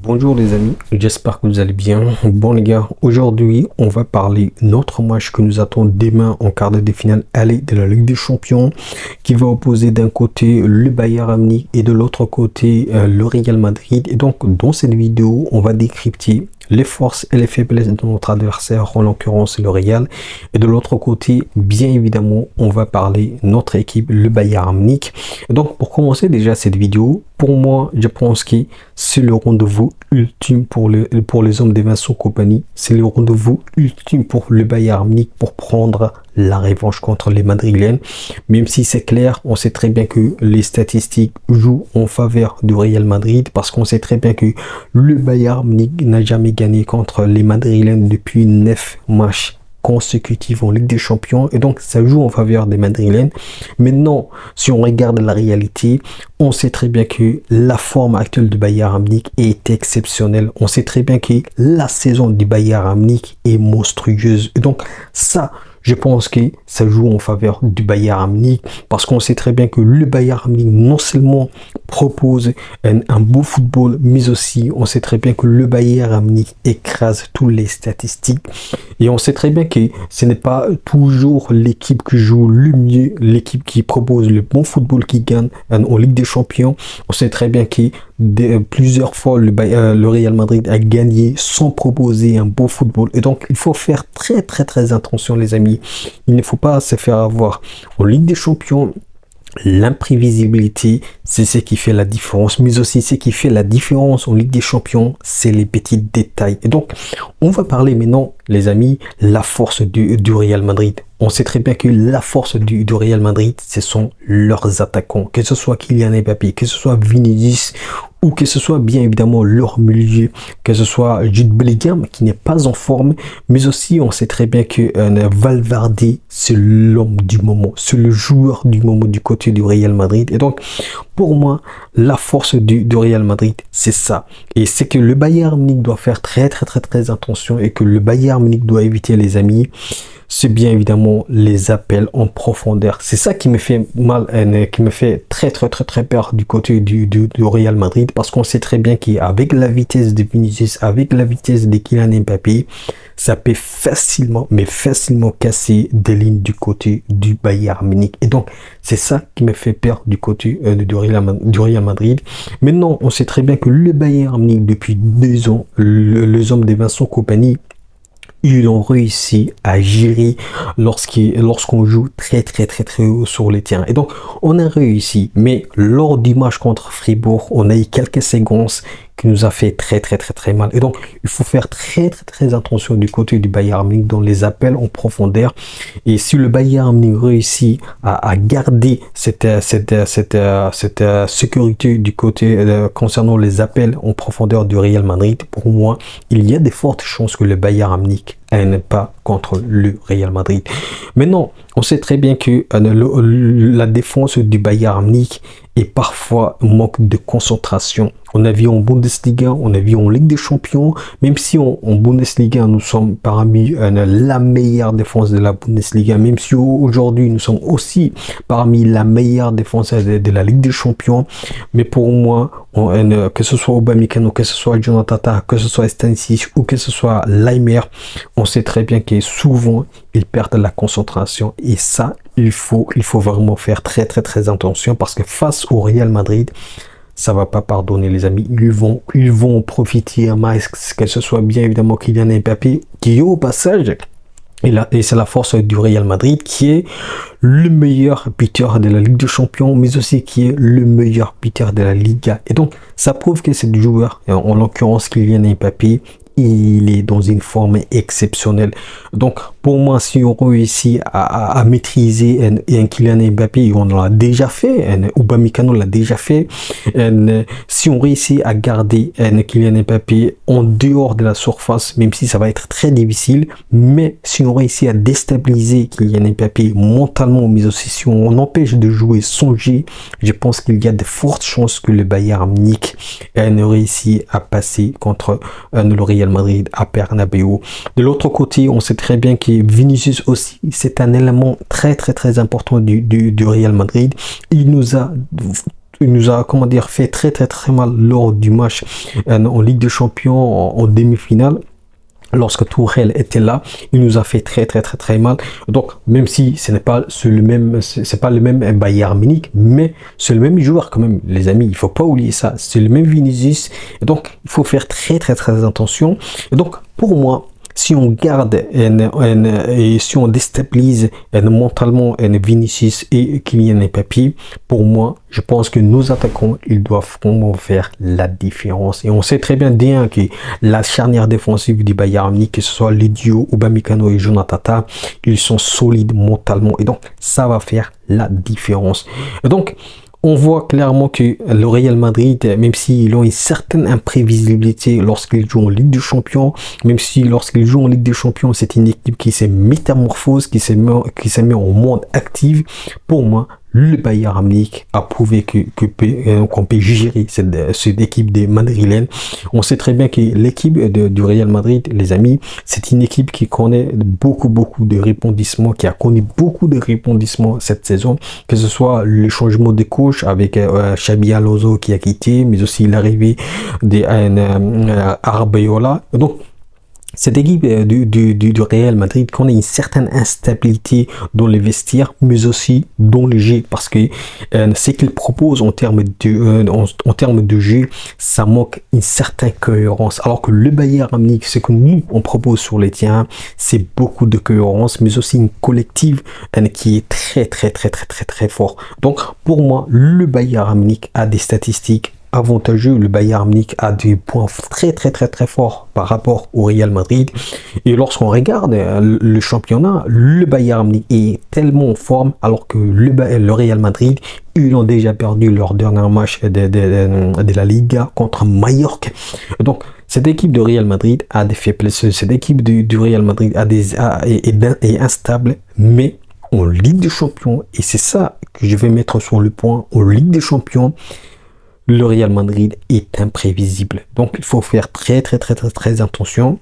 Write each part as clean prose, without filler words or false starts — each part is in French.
Bonjour les amis, j'espère que vous allez bien. Bon les gars, aujourd'hui on va parler notre match que nous attend demain en quart de finale aller de la Ligue des Champions qui va opposer d'un côté le Bayern Munich et de l'autre côté le Real Madrid. Et donc dans cette vidéo on va décrypter les forces et les faiblesses de notre adversaire, en l'occurrence le Real. Et de l'autre côté, bien évidemment, on va parler notre équipe, le Bayern Munich. Et donc, pour commencer déjà cette vidéo, pour moi, je pense que c'est le rendez-vous ultime pour les hommes de Vincent Kompany. C'est le rendez-vous ultime pour le Bayern Munich pour prendre la revanche contre les Madrilènes. Même si c'est clair, on sait très bien que les statistiques jouent en faveur du Real Madrid parce qu'on sait très bien que le Bayern Munich n'a jamais gagné contre les Madrilènes depuis 9 matchs consécutifs en Ligue des Champions, et donc ça joue en faveur des Madrilènes. Maintenant, si on regarde la réalité, on sait très bien que la forme actuelle du Bayern Munich est exceptionnelle. On sait très bien que la saison du Bayern Munich est monstrueuse, et donc ça, je pense que ça joue en faveur du Bayern Munich parce qu'on sait très bien que le Bayern Munich non seulement propose un beau football, mais aussi on sait très bien que le Bayern Munich écrase toutes les statistiques. Et on sait très bien que ce n'est pas toujours l'équipe qui joue le mieux, l'équipe qui propose le bon football qui gagne en Ligue des Champions. On sait très bien que plusieurs fois le Real Madrid a gagné sans proposer un beau football. Et donc il faut faire très attention les amis. Il ne faut pas se faire avoir en Ligue des Champions. L'imprévisibilité, c'est ce qui fait la différence, mais aussi ce qui fait la différence en Ligue des Champions, c'est les petits détails. Et donc, on va parler maintenant, les amis, la force du Real Madrid. On sait très bien que la force du Real Madrid, ce sont leurs attaquants, que ce soit Kylian Mbappé, que ce soit Vinicius, ou que ce soit bien évidemment leur milieu, que ce soit Jude Bellingham qui n'est pas en forme, mais aussi on sait très bien que Valverde, c'est l'homme du moment, c'est le joueur du moment du côté du Real Madrid. Et donc, pour moi, la force du Real Madrid, c'est ça. Et c'est que le Bayern Munich doit faire très attention et que le Bayern Munich doit éviter, les amis, c'est bien évidemment les appels en profondeur. C'est ça qui me fait mal, qui me fait très peur du côté du Real Madrid, parce qu'on sait très bien qu'avec la vitesse de Vinicius, avec la vitesse de Kylian Mbappé, ça peut facilement casser des lignes du côté du Bayern Munich. Et donc, c'est ça qui me fait peur du côté du Real Madrid. Maintenant, on sait très bien que le Bayern Munich, depuis 2 ans, les hommes de Vincent Kompany, ils ont réussi à gérer lorsqu'on joue très haut sur les terrains. Et donc, on a réussi. Mais lors du match contre Fribourg, on a eu quelques séquences qui nous a fait très mal. Et donc, il faut faire très attention du côté du Bayern Munich dans les appels en profondeur. Et si le Bayern Munich réussit à garder cette sécurité du côté concernant les appels en profondeur du Real Madrid, pour moi, il y a de fortes chances que le Bayern Munich n'aille pas contre le Real Madrid. Maintenant, on sait très bien que la défense du Bayern Munich est parfois manque de concentration. On a vu en Bundesliga, on a vu en Ligue des Champions, même si en Bundesliga, nous sommes parmi la meilleure défense de la Bundesliga, même si aujourd'hui, nous sommes aussi parmi la meilleure défense de la Ligue des Champions. Mais pour moi, que ce soit Upamecano, que ce soit Jonathan Tah, que ce soit Stanisic ou que ce soit Laimer, on sait très bien que souvent, ils perdent la concentration. Et ça, il faut vraiment faire très attention, parce que face au Real Madrid, ça va pas pardonner les amis. Ils vont profiter un max, que ce soit bien évidemment Kylian Mbappé, qui au passage, et c'est la force du Real Madrid, qui est le meilleur buteur de la Ligue des Champions, mais aussi qui est le meilleur buteur de la Liga. Et donc, ça prouve que c'est joueur, en l'occurrence Kylian Mbappé, il est dans une forme exceptionnelle. Donc, pour moi, si on réussit à maîtriser un Kylian Mbappé, on l'a déjà fait, Upamecano l'a déjà fait, si on réussit à garder Kylian Mbappé en dehors de la surface, même si ça va être très difficile, mais si on réussit à déstabiliser Kylian Mbappé mentalement, mais aussi si on empêche de jouer son jeu, je pense qu'il y a de fortes chances que le Bayern Munich ne réussit à passer contre le Real Madrid à Bernabeu. De l'autre côté, on sait très bien que Vinicius aussi, c'est un élément très important du Real Madrid. Il nous a il nous a, comment dire, fait très mal lors du match en Ligue des Champions en demi-finale. Lorsque Tourelle était là, il nous a fait très mal. Donc, même si ce n'est pas le même, c'est pas le même Bayern Munich, mais c'est le même joueur quand même, les amis. Il faut pas oublier ça. C'est le même Vinicius. Et donc, il faut faire très attention. Et donc, pour moi, si on garde et si on déstabilise mentalement Vinicius et Kylian Mbappé, pour moi, je pense que nos attaquants, ils doivent vraiment faire la différence. Et on sait très bien que la charnière défensive du Bayern Munich, que ce soit les duos Upamecano et Jonathan Tah, ils sont solides mentalement. Et donc, ça va faire la différence. Et donc, on voit clairement que le Real Madrid, même s'ils ont une certaine imprévisibilité lorsqu'ils jouent en Ligue des Champions, même si lorsqu'ils jouent en Ligue des Champions, c'est une équipe qui s'est métamorphose, qui s'est mis en mode actif, pour moi, le Bayern Munich a prouvé qu'on peut gérer cette équipe des Madrilènes. On sait très bien que l'équipe du Real Madrid, les amis, c'est une équipe qui connaît beaucoup de rebondissements, qui a connu beaucoup de rebondissements cette saison, que ce soit le changement de coach avec Xabi Alonso qui a quitté, mais aussi l'arrivée d'Arbeola. Donc, cette équipe du Real Madrid connaît une certaine instabilité dans les vestiaires, mais aussi dans le jeu, parce que ce qu'il propose en termes de jeu, ça manque une certaine cohérence. Alors que le Bayern Munich, ce que nous on propose sur les terrains, c'est beaucoup de cohérence, mais aussi une collective qui est très fort. Donc pour moi, le Bayern Munich a des statistiques avantageux. Le Bayern Munich a des points très forts par rapport au Real Madrid. Et lorsqu'on regarde le championnat, le Bayern Munich est tellement en forme, alors que le Real Madrid, ils ont déjà perdu leur dernier match de la Liga contre Mallorca. Donc, cette équipe de Real Madrid a des faiblesses. Cette équipe du Real Madrid est instable, mais en Ligue des Champions, et c'est ça que je vais mettre sur le point, en Ligue des Champions, le Real Madrid est imprévisible. Donc, il faut faire très attention.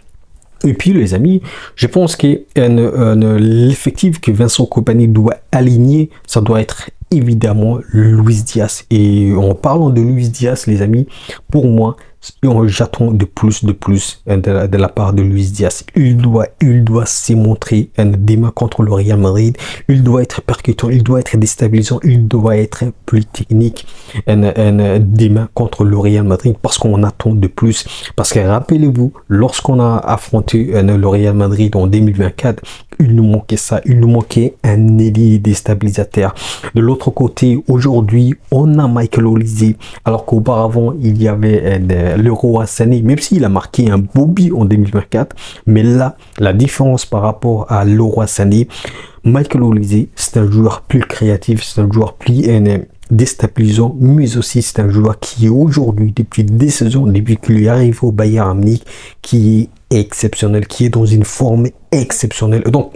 Et puis, les amis, je pense que l'effectif que Vincent Kompany doit aligner, ça doit être évidemment Luis Diaz. Et en parlant de Luis Diaz, les amis, pour moi, j'attends de plus de la part de Luis Diaz. Il doit se montrer demain contre le Real Madrid. Il doit être percutant, il doit être déstabilisant, il doit être plus technique demain contre le Real Madrid, parce qu'on attend de plus. Parce que rappelez-vous, lorsqu'on a affronté le Real Madrid en 2024, il nous manquait ça, il nous manquait un ailier déstabilisateur. De l'autre côté, aujourd'hui, on a Michael Olise, alors qu'auparavant, il y avait Leroy Sané, même s'il a marqué un beau but en 2024, mais là, la différence par rapport à Leroy Sané, Michael Olise, c'est un joueur plus créatif, c'est un joueur plus déstabilisant, mais aussi c'est un joueur qui est aujourd'hui, depuis des saisons, depuis qu'il est arrivé au Bayern Munich, qui est exceptionnel, qui est dans une forme exceptionnelle. Donc,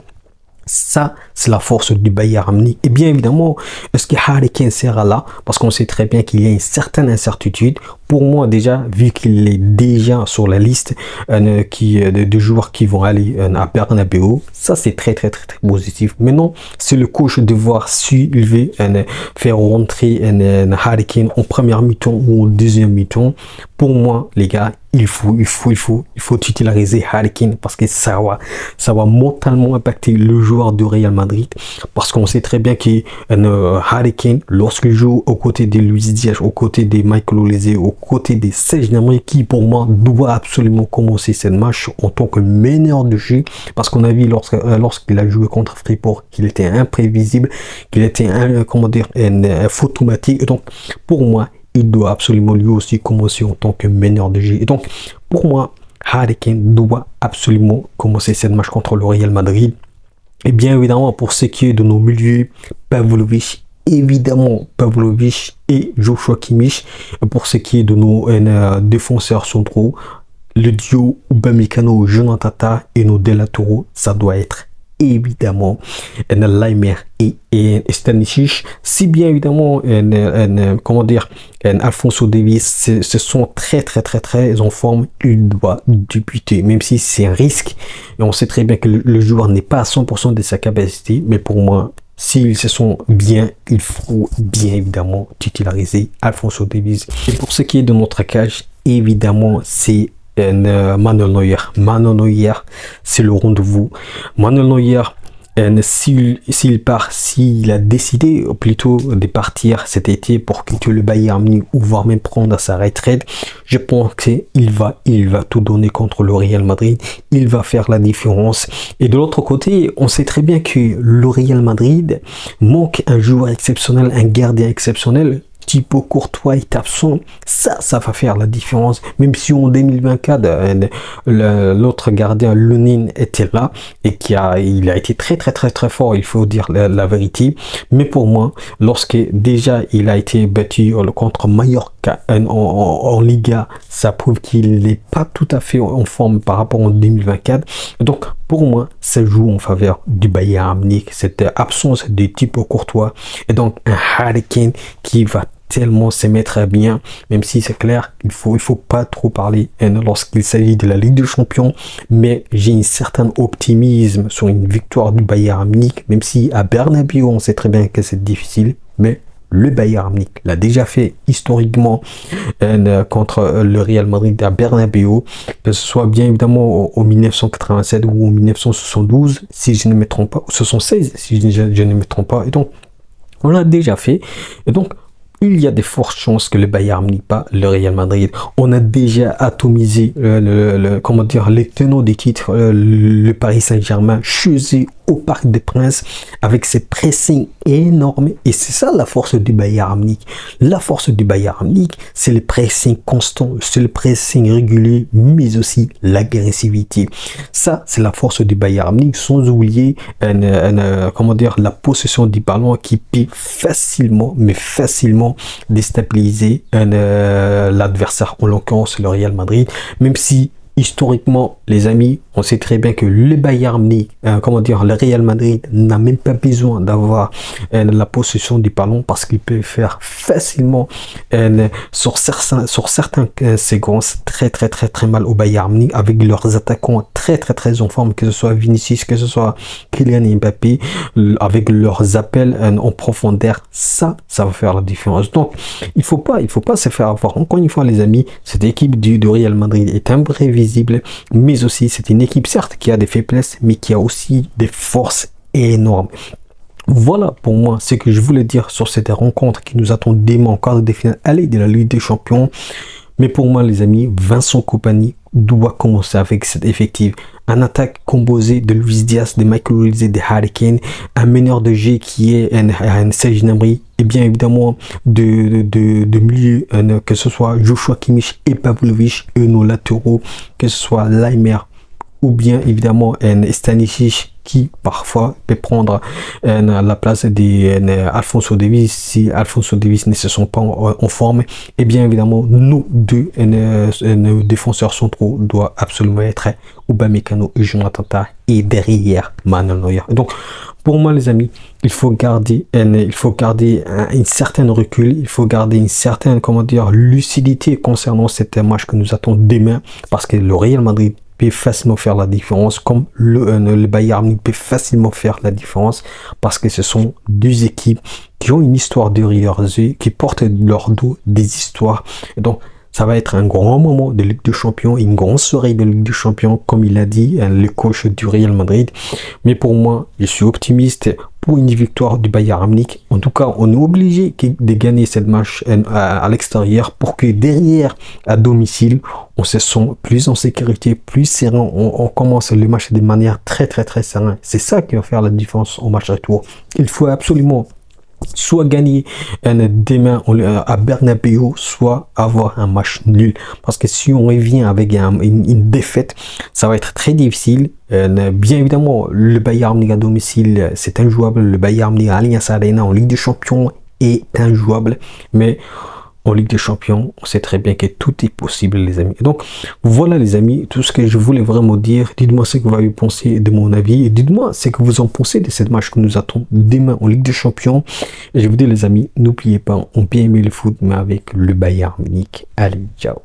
ça, c'est la force du Bayern Munich. Et bien évidemment, est-ce que Harry Kane sera là? Parce qu'on sait très bien qu'il y a une certaine incertitude. Pour moi, déjà, vu qu'il est déjà sur la liste de joueurs qui vont aller à Bernabeu, ça c'est très positif. Maintenant, c'est le coach de voir s'il veut faire rentrer Harry Kane en première mi-temps ou en deuxième mi-temps. Pour moi, les gars, il faut titulariser Harry Kane, parce que ça va mentalement impacter le joueur du Real Madrid, parce qu'on sait très bien que Harry Kane, lorsqu'il joue aux côtés de Luis Diaz, aux côtés de Michael Olise, aux côtés de Serge Gnabry, qui pour moi doit absolument commencer cette match en tant que meneur de jeu, parce qu'on a vu lorsqu'il a joué contre Fribourg qu'il était imprévisible, qu'il était un faux automatique. Et donc pour moi, il doit absolument lui aussi commencer en tant que meneur de jeu. Et donc, pour moi, Harry Kane doit absolument commencer cette match contre le Real Madrid. Et bien évidemment, pour ce qui est de nos milieux, Pavlovic et Joshua Kimmich. Pour ce qui est de nos défenseurs centraux, le duo Upamecano, Jonathan Tah et nos latéraux, ça doit être évidemment Laimer et Stanisic. Si bien évidemment Alphonso Davies se sont très en forme, il doit débuter, même si c'est un risque et on sait très bien que le joueur n'est pas à 100% de sa capacité, mais pour moi s'ils se sont bien, il faut bien évidemment titulariser Alphonso Davies. Et pour ce qui est de notre cage, évidemment, c'est Manuel Neuer. Manuel Neuer, c'est le rendez-vous. Manuel Neuer, s'il part, s'il a décidé plutôt de partir cet été pour quitter le Bayern Munich ou voire même prendre sa retraite, je pense qu'il va tout donner contre le Real Madrid. Il va faire la différence. Et de l'autre côté, on sait très bien que le Real Madrid manque un joueur exceptionnel, un gardien exceptionnel. Thibaut Courtois est absent, ça va faire la différence. Même si en 2024, l'autre gardien, Lunin, était là et il a été très fort, il faut dire la vérité. Mais pour moi, lorsque déjà il a été battu contre Mallorca en Liga, ça prouve qu'il n'est pas tout à fait en forme par rapport en 2024. Donc pour moi, ça joue en faveur du Bayern Munich, cette absence de Thibaut Courtois et donc un Harry Kane qui va tellement se mettre bien, même si c'est clair, il faut pas trop parler lorsqu'il s'agit de la Ligue des Champions, mais j'ai un certain optimisme sur une victoire du Bayern Munich, même si à Bernabeu on sait très bien que c'est difficile, mais le Bayern Munich l'a déjà fait historiquement contre le Real Madrid à Bernabeu, que ce soit bien évidemment en 1987 ou en 1972, si je ne me trompe pas, ou 76 si je ne me trompe pas, et donc on l'a déjà fait, et donc il y a de fortes chances que le Bayern Munich pas le Real Madrid. On a déjà atomisé les tenants des titres, le Paris Saint-Germain, chez eux au Parc des Princes avec ses pressings énormes. Et c'est ça la force du Bayern Munich. La force du Bayern Munich, c'est le pressing constant, c'est le pressing régulier, mais aussi l'agressivité. Ça, c'est la force du Bayern Munich, sans oublier la possession du ballon qui peut facilement déstabiliser l'adversaire, en l'occurrence le Real Madrid, même si historiquement, les amis, on sait très bien que le Bayern Munich, le Real Madrid n'a même pas besoin d'avoir la possession du ballon parce qu'il peut faire facilement sur certaines séquences très mal au Bayern Munich avec leurs attaquants très en forme, que ce soit Vinicius, que ce soit Kylian Mbappé, avec leurs appels en profondeur, ça va faire la différence. Donc, il faut pas se faire avoir. Encore une fois, les amis, cette équipe du Real Madrid est imprévisible, mais aussi c'est une équipe certes qui a des faiblesses, mais qui a aussi des forces énormes. Voilà pour moi ce que je voulais dire sur cette rencontre qui nous attend demain en quart de finale aller de la Ligue des Champions. Mais pour moi, les amis, Vincent Kompany doit commencer avec cet effectif. Un attaque composé de Luis Diaz, de Michael Olise et de Harry Kane. Un meneur de jeu qui est un Serge Gnabry. Et bien évidemment, de milieu, que ce soit Joshua Kimmich et Pavlovic. Et nos latéraux, que ce soit Laimer ou bien évidemment Stanisic, qui parfois peut prendre la place d'Alphonso Davies si Alphonso Davies ne se sent pas en forme. Et bien évidemment, nos deux nos défenseurs centraux doivent absolument être Upamecano et Jonathan Tah, et derrière Manuel Neuer. Donc pour moi, les amis, il faut garder une certaine recul, il faut garder une certaine lucidité concernant cette match que nous attendons demain, parce que le Real Madrid peut facilement faire la différence, comme le Bayern Munich peut facilement faire la différence, parce que ce sont deux équipes qui ont une histoire derrière eux, qui portent leur dos des histoires. Et donc ça va être un grand moment de Ligue des Champions, une grande soirée de Ligue des Champions, comme il a dit le coach du Real Madrid. Mais pour moi, je suis optimiste pour une victoire du Bayern Munich. En tout cas, on est obligé de gagner cette match à l'extérieur pour que derrière, à domicile, on se sent plus en sécurité, plus serein. On commence le match de manière très serein. C'est ça qui va faire la différence au match retour. Il faut absolument soit gagner demain à Bernabeu, soit avoir un match nul, parce que si on revient avec une défaite, ça va être très difficile. Bien évidemment, le Bayern Munich à domicile, c'est injouable. Le Bayern Munich à Allianz Arena en Ligue des Champions est injouable, mais en Ligue des Champions, on sait très bien que tout est possible, les amis. Et donc, voilà, les amis, tout ce que je voulais vraiment dire. Dites-moi ce que vous avez pensé de mon avis. Et dites-moi ce que vous en pensez de cette match que nous attend demain en Ligue des Champions. Et je vous dis, les amis, n'oubliez pas, on peut aimer le foot, mais avec le Bayern Munich. Allez, ciao.